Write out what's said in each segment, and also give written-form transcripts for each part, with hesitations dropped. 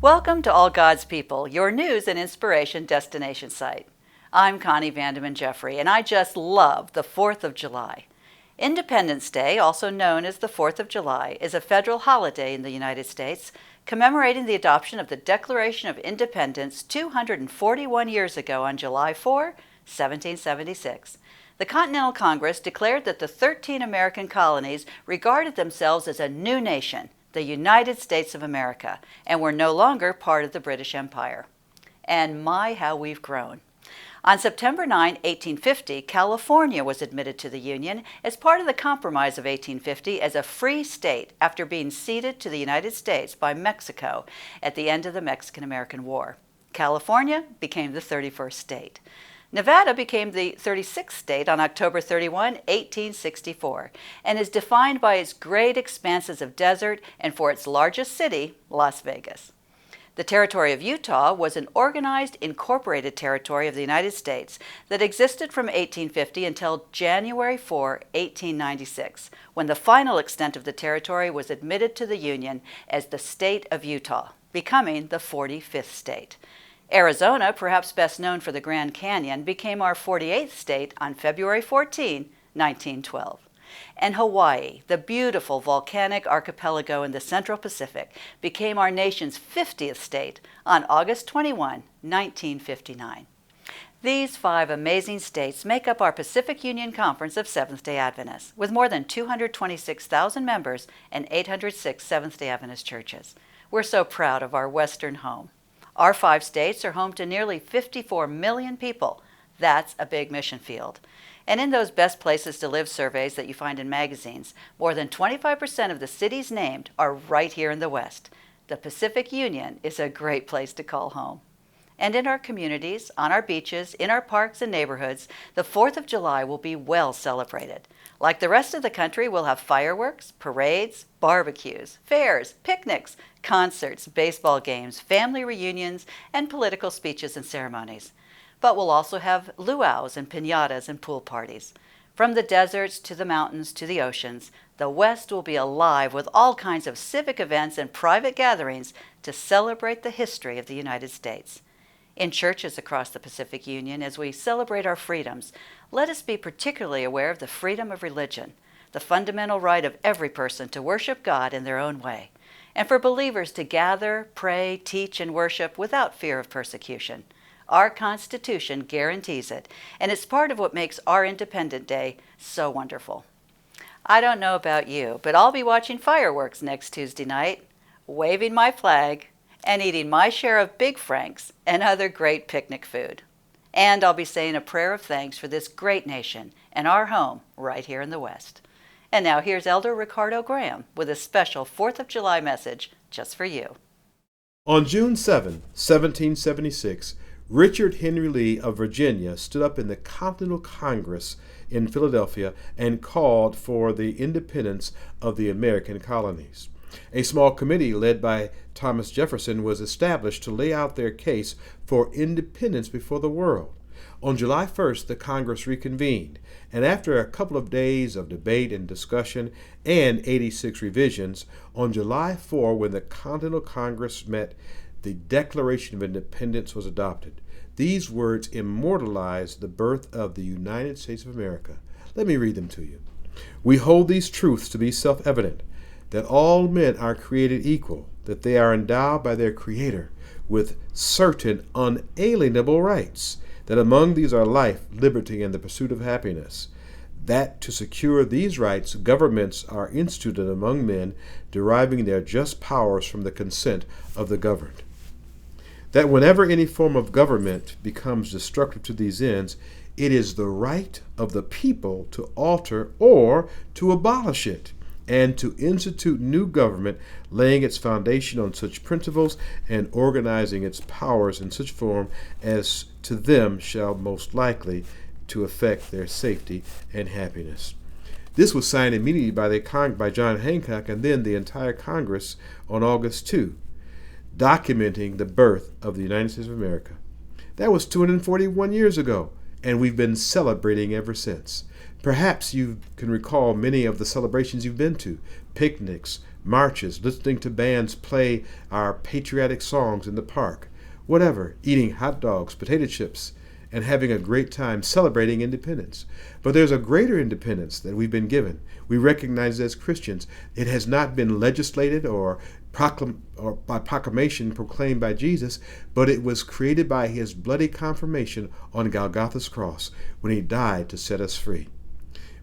Welcome to All God's People, your news and inspiration destination site. I'm Connie Vandeman Jeffrey, and I just love the 4th of July. Independence Day, also known as the 4th of July, is a federal holiday in the United States commemorating the adoption of the Declaration of Independence 241 years ago on July 4, 1776. The Continental Congress declared that the 13 American colonies regarded themselves as a new nation, the United States of America, and were no longer part of the British Empire. And my, how we've grown. On September 9, 1850, California was admitted to the Union as part of the Compromise of 1850 as a free state after being ceded to the United States by Mexico at the end of the Mexican-American War. California became the 31st state. Nevada became the 36th state on October 31, 1864, and is defined by its great expanses of desert and for its largest city, Las Vegas. The territory of Utah was an organized, incorporated territory of the United States that existed from 1850 until January 4, 1896, when the final extent of the territory was admitted to the Union as the state of Utah, becoming the 45th state. Arizona, perhaps best known for the Grand Canyon, became our 48th state on February 14, 1912. And Hawaii, the beautiful volcanic archipelago in the Central Pacific, became our nation's 50th state on August 21, 1959. These 5 amazing states make up our Pacific Union Conference of Seventh-day Adventists, with more than 226,000 members and 806 Seventh-day Adventist churches. We're so proud of our Western home. Our 5 states are home to nearly 54 million people. That's a big mission field. And in those best places to live surveys that you find in magazines, more than 25% of the cities named are right here in the West. The Pacific Union is a great place to call home. And in our communities, on our beaches, in our parks and neighborhoods, the 4th of July will be well celebrated. Like the rest of the country, we'll have fireworks, parades, barbecues, fairs, picnics, concerts, baseball games, family reunions, and political speeches and ceremonies. But we'll also have luau's and piñatas and pool parties. From the deserts to the mountains to the oceans, the West will be alive with all kinds of civic events and private gatherings to celebrate the history of the United States. In churches across the Pacific Union, as we celebrate our freedoms, let us be particularly aware of the freedom of religion, the fundamental right of every person to worship God in their own way, and for believers to gather, pray, teach, and worship without fear of persecution. Our Constitution guarantees it, and it's part of what makes our Independence Day so wonderful. I don't know about you, but I'll be watching fireworks next Tuesday night, waving my flag, and eating my share of Big Franks and other great picnic food. And I'll be saying a prayer of thanks for this great nation and our home right here in the West. And now here's Elder Ricardo Graham with a special 4th of July message just for you. On June 7, 1776, Richard Henry Lee of Virginia stood up in the Continental Congress in Philadelphia and called for the independence of the American colonies. A small committee led by Thomas Jefferson was established to lay out their case for independence before the world. On July 1st, the Congress reconvened, and after a couple of days of debate and discussion and 86 revisions, on July 4, when the Continental Congress met, the Declaration of Independence was adopted. These words immortalize the birth of the United States of America. Let me read them to you. We hold these truths to be self-evident, that all men are created equal, that they are endowed by their Creator with certain unalienable rights, that among these are life, liberty, and the pursuit of happiness, that to secure these rights governments are instituted among men, deriving their just powers from the consent of the governed, that whenever any form of government becomes destructive to these ends, it is the right of the people to alter or to abolish it, and to institute new government, laying its foundation on such principles and organizing its powers in such form as to them shall most likely to affect their safety and happiness. This was signed immediately by John Hancock and then the entire Congress on August 2, documenting the birth of the United States of America. That was 241 years ago, and we've been celebrating ever since. Perhaps you can recall many of the celebrations you've been to: picnics, marches, listening to bands play our patriotic songs in the park, whatever, eating hot dogs, potato chips, and having a great time celebrating independence. But there's a greater independence that we've been given. We recognize as Christians it has not been legislated or by proclamation proclaimed by Jesus, but it was created by his bloody confirmation on Golgotha's cross when he died to set us free.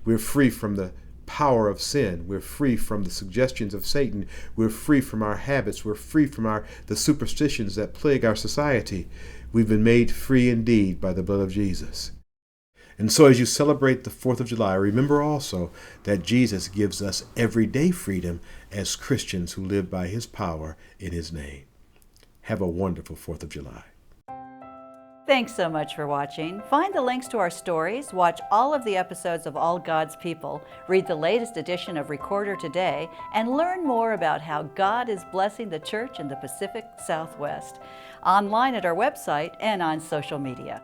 We're free from the power of sin. We're free from the suggestions of Satan. We're free from our habits. We're free from the superstitions that plague our society. We've been made free indeed by the blood of Jesus. And so as you celebrate the 4th of July, remember also that Jesus gives us everyday freedom as Christians who live by his power in his name. Have a wonderful 4th of July. Thanks so much for watching. Find the links to our stories, watch all of the episodes of All God's People, read the latest edition of Recorder Today, and learn more about how God is blessing the church in the Pacific Southwest, online at our website and on social media.